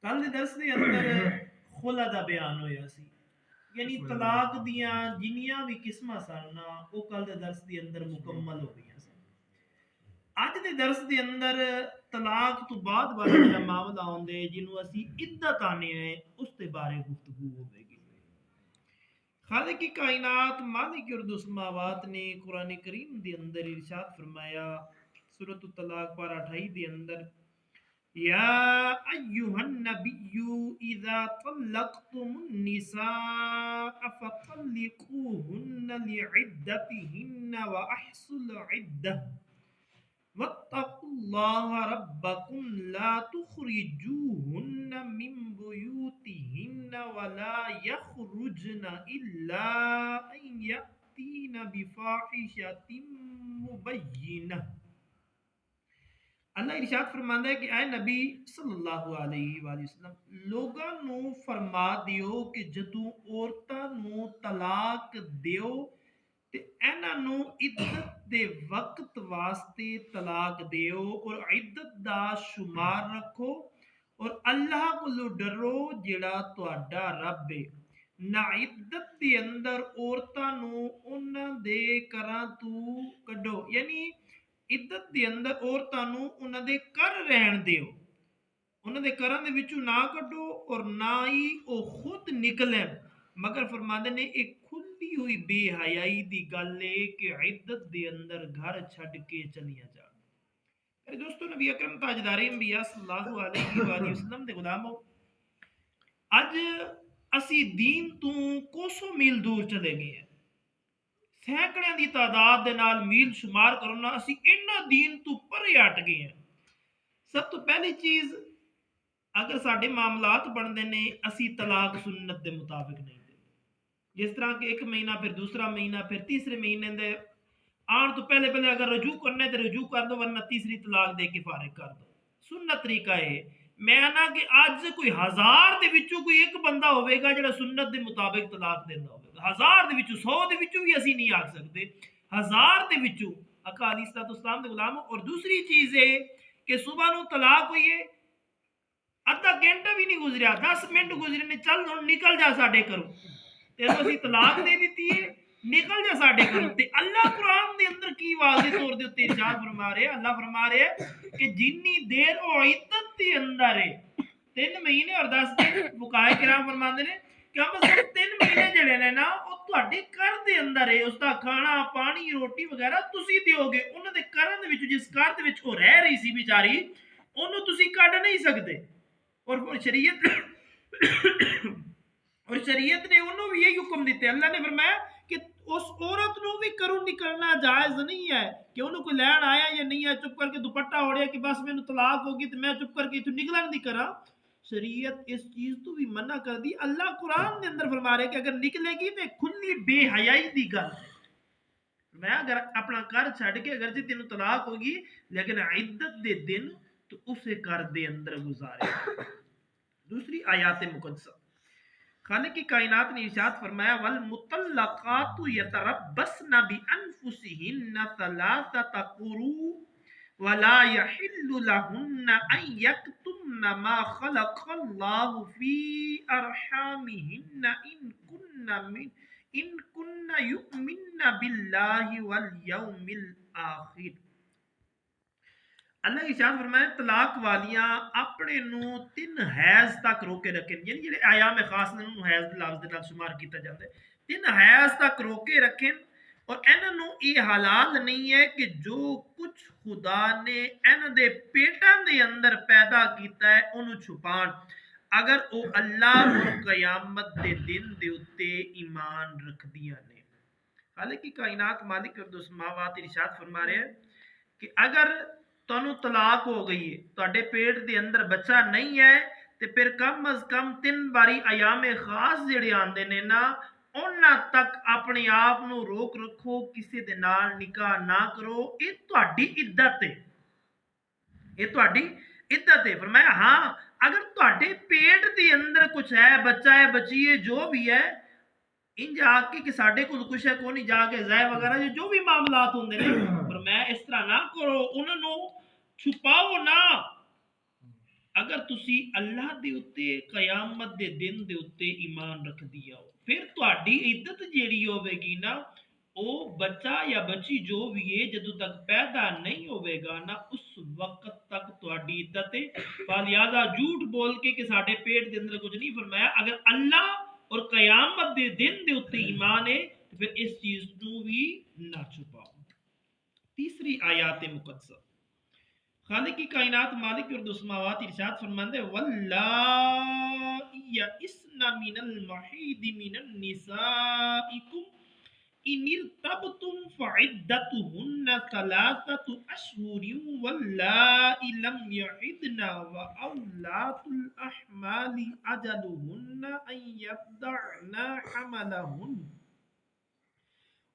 کل دے درس دے اندر خلا دا بیان ہویا سی، یعنی طلاق دیاں جنیاں بھی قسماں سن وہ کل دے درس دے اندر مکمل ہو گئی سن۔ اج دے درس دے اندر طلاق تو بعد والا جڑا معاملہ ہوندے جنوں اسی عدت آنے ہیں اس دے بارے گفتگو ہوے گی۔ خالق کی کائنات مالک ارض و سماوات نے قرآن کریم دے اندر ارشاد فرمایا سورۃ الطلاق پارہ 28 دے اندر یا ایہا النبی اذا طلقتم النساء فطلقوہن لعدتہن واحصوا العدہ واتقوا اللہ ربکم لا تخرجوہن من بیوتہن ولا یخرجن الا ان یأتین بفاحشۃ مبینہ۔ اللہ ارشاد فرماندا ہے کہ اے نبی صلی اللہ علیہ وآلہ وسلم لوگاں نو فرما دیو کہ جدوں عورتاں نو طلاق دیو تے انہاں نو عدت دے وقت واسطے طلاق دیو اور عدت دا شمار رکھو اور اللہ کولو ڈرو جڑا تہاڈا رب ہے۔ نہ عدت دے اندر عورتاں نو انہاں دے گھراں تو کڈو، یعنی عدت دے اندر عورتاں نو انہاں دے گھر رہن دیو، انہاں دے گھراں دے وچوں نہ کڈو اور نہ ہی او خود نکلن، مگر فرماندے نے ایک کھلی ہوئی بے حیائی دی گل ہے کہ عدت دے اندر گھر چھڈ کے چلیاں جان۔ میرے دوستو نبی اکرم تاجدار انبیاء صلی اللہ علیہ وآلہ وسلم دے غلامو، اج اسی دین تو کوسوں میل دور چلے گئے ہیں، سینکڑیاں دی تعداد دے نال میل شمار کرنا اسی انہاں دین تو پرے ہٹ گئے ہیں۔ سب تو پہلی چیز اگر ساڈے معاملات بندے نے اسی طلاق سنت دے مطابق نہیں دے، جس طرح کہ ایک مہینہ پھر دوسرا مہینہ پھر تیسرے مہینے دے آن تو پہلے اگر رجوع کرنا ہے تو رجوع کر دو ورنہ تیسری طلاق دے کے فارغ کر دو۔ سنت طریقہ ہے، میں نہ کہ اج کوئی ہزار دے وچوں کوئی ایک بندہ ہوئے گا جڑا سنت دے مطابق طلاق دیندا ہوئے گا، ہزار دے وچوں 100 دے وچوں بھی اسی نہیں آکھ سکتے، ہزار دے وچوں آقا علیہ الصلوۃ والسلام دے غلاموں۔ اور دوسری چیز ہے کہ صبح نو طلاق ہوئی ہے، ادھا گھنٹہ بھی نہیں گزریا 10 منٹ گزرے نے، چل ہن نکل جا ساڈے گھروں، تینوں اسی طلاق دے دیتی ہے، نکل جا ساڈے گھروں۔ تے اللہ قرآن دے اندر کی واضح طور دے اوتے ارشاد فرما رہے، اللہ فرما رہے کہ جنی دیر او عدت دے اندر ہے 3 مہینے اور 10 دن، فقہائے کرام فرماندے نے کہ ہم 3 مہینے جڑے نے نا او تہاڈے گھر دے اندر ہے، اس دا کھانا پانی روٹی وغیرہ تسی دیو گے، انہاں دے گھر دے وچ جس گھر دے وچ او رہ رہی سی بیچاری اونوں تسی کڈ نہیں سکدے۔ اور شریعت نے انہوں بھی یہی حکم دیتے، اللہ نے فرمایا کہ اس عورت نو بھی کروں نکلنا جائز نہیں ہے کہ انہوں کو لین آیا یا نہیں ہے چپ کر کے دوپٹہ اوڑیا کہ بس میں طلاق ہوگی تو میں چپ کر کے تو نکلن نہیں کرا۔ شریعت اس چیز تو بھی منع کر دی، اللہ قرآن دے اندر فرما رہے کہ اگر نکلے گی تو کھلی بے حیائی دی گل ہے، میں اگر اپنا گھر چھڈ کے اگر تینوں طلاق ہوگی لیکن عدت دے دن تو اسے گھر دے اندر گزارے۔ دوسری آیات مقدسہ خالق کی کائنات نے ارشاد فرمایا والمطلقات یتربصن بانفسهن ثلاثه قروء ولا يحل لهن ان يكتمن ما خلق الله في ارحامهن ان كن يؤمن بالله واليوم الاخر۔ اللہ ارشاد فرمایا طلاق والیاں اپنے نو 3 حیض تک روکے رکھیں، یعنی جڑے ایام خاص نے انہوں حیض لفظ دے نال شمار کیتا جاتا ہے، 3 حیض تک روکے رکھیں اور انہاں نو یہ حلال نہیں ہے کہ جو کچھ خدا نے انہاں دے پیٹاں دے اندر پیدا کیتا ہے انہوں چھپان، اگر او اللہ اور قیامت دے دن دے اتے ایمان رکھ دیاں نے۔ حالانکہ کائنات مالک ارض و سماوات ارشاد فرما رہے ہیں کہ اگر تانوں طلاق ہو گئی ہے، تہاڈے پیٹ دے اندر بچہ نہیں ہے تے پھر کم از کم 3 باری ایام خاص جڑے آندے نے نا انہاں تک اپنے آپ نو روک رکھو، کسی دے نال نکاح نہ کرو، یہ تہاڈی عدت ہے، یہ تہاڈی عدت ہے۔ فرمایا ہاں اگر تہاڈے پیٹ دے اندر کچھ ہے، بچہ ہے بچی ہے جو بھی ہے، انج آ کے ساڈے کول کچھ ہے کونی جا کے ضائع وغیرہ جو بھی معاملات ہوندے نے، پر میں اس طرح نہ کرو، انہوں چھپاؤ نہ اگر تسی اللہ دے اتے قیامت دے دن دے اتے ایمان رکھ دیا ہو پھر تہاڈی عزت جیڑی ہوے گی نا او بچہ یا بچی جو بھی ہے جدوں تک پیدا نہیں ہوے گا نا اس وقت تک تہاڈی عزت ہے لہذا جھوٹ بول کے کہ ساڈے پیٹ دے اندر کچھ نہیں فرمایا اگر اللہ اور قیامت دے دن دے اتے ایمان ہے تو پھر اس چیز نو بھی نہ چھپاؤ تیسری آیات مقدسہ خالق کی کائنات مالک اور السماوات ارشاد فرماتے ہیں واللائی یئسن من المحید من النسائکم ان ارتبتم فعدتهن ثلاثة اشہر واللائی لم یحدن واولاة الاحمال اجلهن ان یبدعن حملهن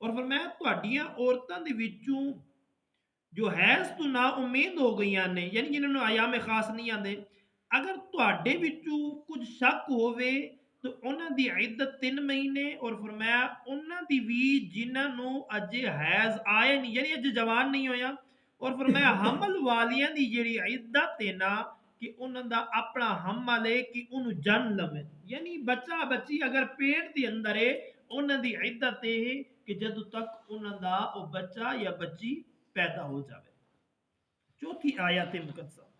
اور فرمایا تہاڈیاں عورتاں دے وچوں جو حیض تو نا امید ہو گئی نے یعنی جنہوں نے ایام خاص نہیں آتے اگر تواڈے وچوں کچھ شک ہووے تو انہاں دی عدت 3 مہینے اور فرمایا انہاں دی بھی جنہاں نو اجے حیض آئے نہیں یعنی اجے جوان نہیں ہویا اور فرمایا حمل والیاں دی جڑی عدت ہے نا کہ انہاں دا اپنا حمل ہے کہ انہوں جن لوے یعنی بچہ بچی اگر پیٹ دی اندر ہے انہاں دی عدت ہے کہ جدوں تک انہاں دا او بچہ یا بچی پیدا ہو جاوے چوتھی آیات مقدسہ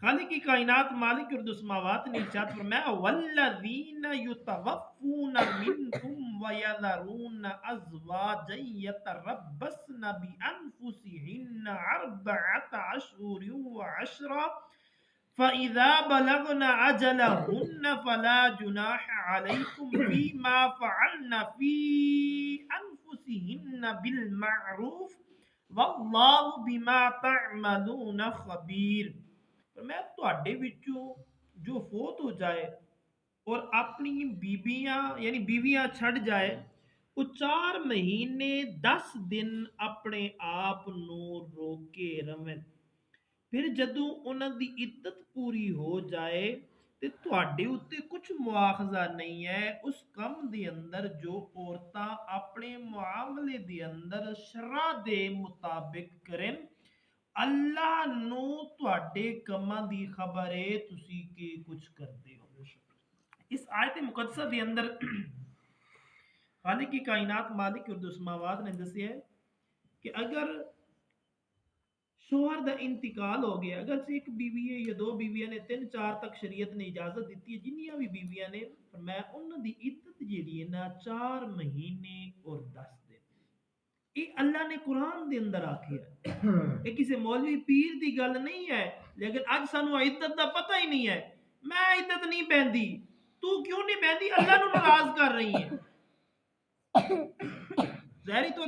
خالق کی کائنات مالک ارد السماوات نے ارشاد فرمایا والذین یتوفون منکم ویذرون ازواجا یتربصن بانفسہن اربعۃ اشہر وعشرا فَإِذَا بَلَغْنَ أَجَلَهُنَّ فَلَا جُنَاحَ عَلَيْكُمْ فِيمَا فَعَلْنَ فِي أَنفُسِهِنَّ بِالْمَعْرُوفِ وَاللَّهُ بِمَا تَعْمَلُونَ خَبِيرٌ میں تہاڈے وچوں جو فوت ہو جائے اور اپنی بیویاں یعنی بیویاں چھڑ جائے وہ 4 مہینے 10 دن اپنے آپ نو روکے رہن پھر جدوں انہاں دی عدت پوری ہو جائے تے تہاڈے اوتے کچھ مواخذہ نہیں ہے اس کم دے اندر جو عورتاں اپنے معاملے دے اندر شرع دے مطابق کرن اللہ نو تہاڈے کماں دی خبر ہے تسی کی کچھ کردے ہو اس آیت مقدسہ دے اندر خالق کی کائنات مالک اور السماوات نے دسیا ہے کہ اگر شوہر دا انتقال ہو گیا اگر سے ایک بیوی ہے یا 2 بیویاں نے 3 4 تک شریعت نے اجازت دیتی ہے جنیاں بھی بیویاں نے فرمایا انہاں دی عدت جیڑی ہے نا 4 مہینے اور 10 دن یہ اللہ نے قرآن دے اندر آکھیا ہے یہ کسی مولوی پیر دی گل نہیں ہے لیکن اج سانو عدت دا پتہ ہی نہیں ہے میں عدت نہیں بہندی تو کیوں نہیں بہندی اللہ نو ناراض کر رہی ہے ظاہری طور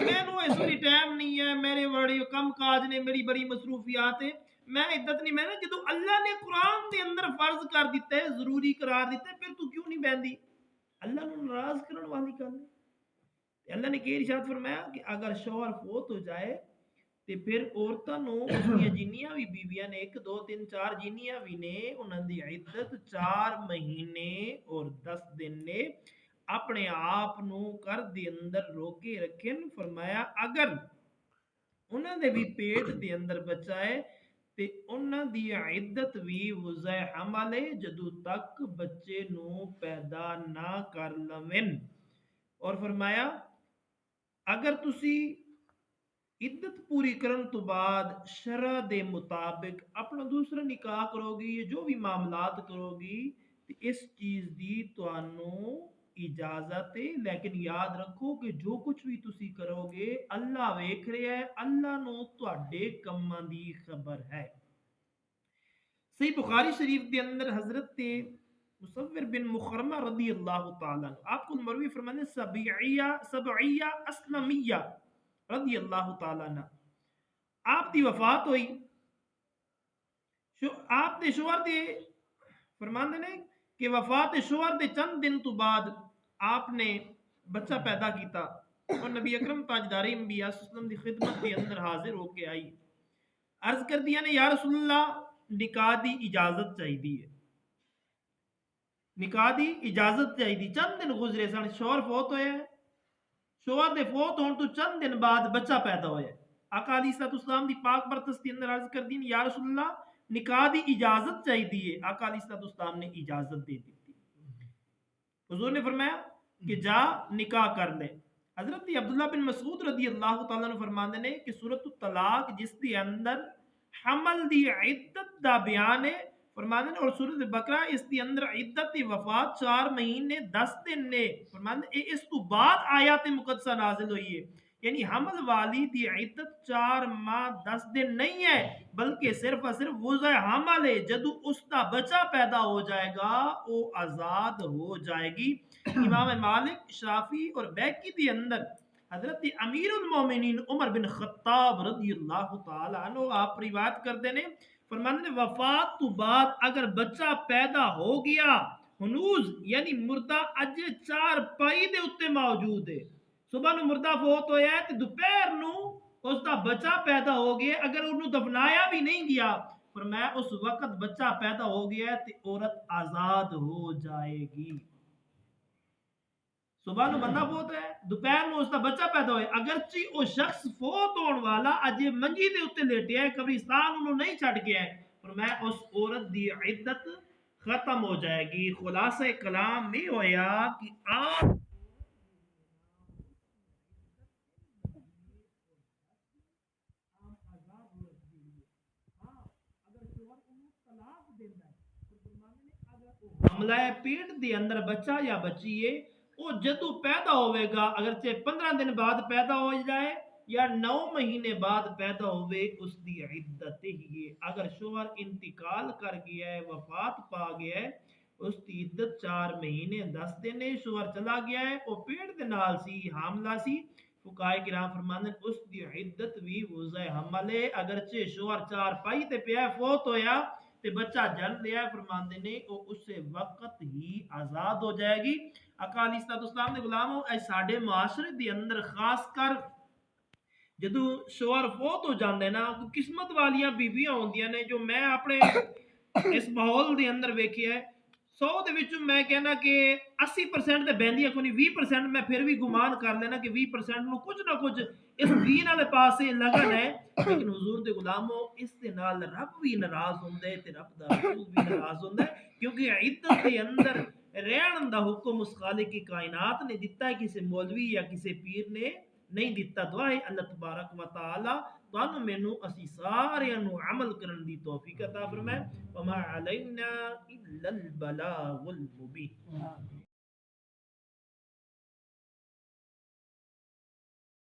مینوں اس ویلے ٹائم نہیں ہے میرے بڑے کم کاج نے میری بڑی مصروفیات ہے میں عدت نہیں میں جدوں اللہ نے قرآن دے اندر فرض کر دیتا ہے ضروری قرار دیتا ہے پھر تو کیوں نہیں بہندی اللہ نو ناراض کرن والی گل ہے اللہ نے کہ ارشاد فرمایا کہ اگر شوہر فوت ہو جائے تے پھر عورتاں نو اس دی جنیاں بھی بیویاں نے 1 2 3 4 جنیاں بھی نے انہاں دی عدت 4 مہینے اور 10 دن نے اپنے آپ نو کر دے اندر روکے رکھن فرمایا اگر انہاں دے بھی پیٹ دے اندر بچہ ہے تے انہاں دی عدت بھی وضع حمل ہے جدوں تک بچے نو پیدا نہ کر لوین اور فرمایا اگر تسی عدت پوری کرن تو بعد شرع دے مطابق اپنا دوسرا نکاح کرو گی جو بھی معاملات کرو گی تے اس چیز دی تانوں اجازت ہے لیکن یاد رکھو کہ جو کچھ بھی تسی کرو گے اللہ ویکھ رہا ہے اللہ نو تواڈے کماں دی خبر ہے صحیح بخاری شریف کے اندر حضرت مصور بن مخرمہ رضی اللہ تعالیٰ عنہ آپ کو مروی فرمانے سبعیہ اسلمیہ رضی اللہ تعالیٰ عنہ آپ دی وفات ہوئی آپ دے شوہر دے فرماندے نے کہ وفات شوہر دے چند دن تو بعد آپ نے بچہ پیدا کیتا اور نبی اکرم تاجدار انبیاء صلی اللہ علیہ وسلم دی خدمت دے اندر حاضر ہو کے آئی عرض کر دیا نے یا رسول اللہ نکاح دی اجازت چاہیے نکاح دی اجازت چاہیے چند دن گزرے سن شوہر فوت ہویا ہے شوہر دے فوت ہون تو چند دن بعد بچہ پیدا ہویا ہے آقا علیہ الصلوۃ والسلام دی پاک برکت کے اندر عرض کر دی یا رسول اللہ نکاح دی اجازت چاہیے. آقا علیہ الصلوۃ والسلام نے اجازت دے دی. حضور نے فرمایا کہ جا نکاح کر لے. حضرت عبداللہ بن مسعود رضی اللہ تعالیٰ عنہ فرماندے نے کہ سورۃ الطلاق جس کے اندر حمل دی عدت دا بیان ہے فرماندے نے، اور سورۃ بقرہ اس کے اندر عدت وفات 4 مہینے 10 دن نے فرماندے اس تو بعد آیات مقدسہ نازل ہوئی ہے. یعنی حمل والی دی عدت 4 ماہ 10 دن نہیں ہے بلکہ صرف اور صرف وضع حمل ہے. جدو اس کا بچہ پیدا ہو جائے گا وہ آزاد ہو جائے گی. امام مالک شافی اور بیکی دی اندر حضرت امیر المومنین عمر بن خطاب رضی اللہ تعالی عنہ آپ روایت کرتے ہیں فرماتے ہیں وفات تو بعد اگر بچہ پیدا ہو گیا ہنوز یعنی مردہ اج 4 پائی دے اتے موجود ہے. صبح نو مردہ فوت ہویا ہے تے دوپہر نو اس دا بچہ پیدا ہو گیا اگر انہوں دفنایا بھی نہیں گیا فرمایا اس وقت بچہ پیدا ہو گیا ہے تے عورت آزاد ہو جائے گی. صبح نو بندہ فوت ہے دوپہر نو اس دا بچہ پیدا ہوئے اگرچہ وہ شخص فوت ہون والا اجے منجی دے اوتے لیٹیا ہے قبرستان انہوں نہیں چھڈ گیا ہے فرمایا اس عورت دی عدت ختم ہو جائے گی. خلاصہ کلام یہ ہویا کہ آپ حملہ پیٹ دے اندر بچہ یا بچی ہے وہ جدو پیدا ہوئے گا اگرچہ 15 دن بعد پیدا ہو جائے یا 9 مہینے بعد پیدا ہوئے اس دی عدت ہی ہے. اگر شوہر انتقال کر گیا ہے وفات پا گیا ہے اس دی عدت 4 مہینے 10 دن ہے. شوہر چلا گیا ہے وہ پیٹ دے نال سی حاملہ سی فقہائے کرام فرماندے اس دی عدت بھی وضع حمل ہے. اگرچہ شوہر 4 پائی تے پیا فوت ہویا تے بچہ جن لیا فرماندے نے وہ اس وقت ہی آزاد ہو جائے گی. آقا علیہ الصلوۃ والسلام نے غلاموں اے ساڈے معاشرے دے اندر خاص کر جدو شوہر فوت ہو جاندے نا قسمت والیاں بیویاں ہوندیاں نے جو میں اپنے اس ماحول دے اندر ویکھیا ہے 100 دے وچوں میں کہنا کہ 80% تے بہندیاں کوئی 20% میں پھر بھی گمان کر لینا کہ 20% نو کچھ نہ کچھ اس دین والے پاسے لگن ہے. لیکن حضور دے غلاموں اس دے نال رب بھی ناراض ہوندا ہے تے رب دا رسول بھی ناراض ہوندا ہے کیونکہ عدت دے اندر رہن دا حکم اس خالق کی کائنات نے دیتا ہے کسی مولوی یا کسی پیر نے نہیں دیتا. دعا ہے اللہ تبارک و تعالی تانوں مینوں اسی سارے نو عمل کرن دی توفیق عطا فرمائے. وما علینا الا البلاغ المبین.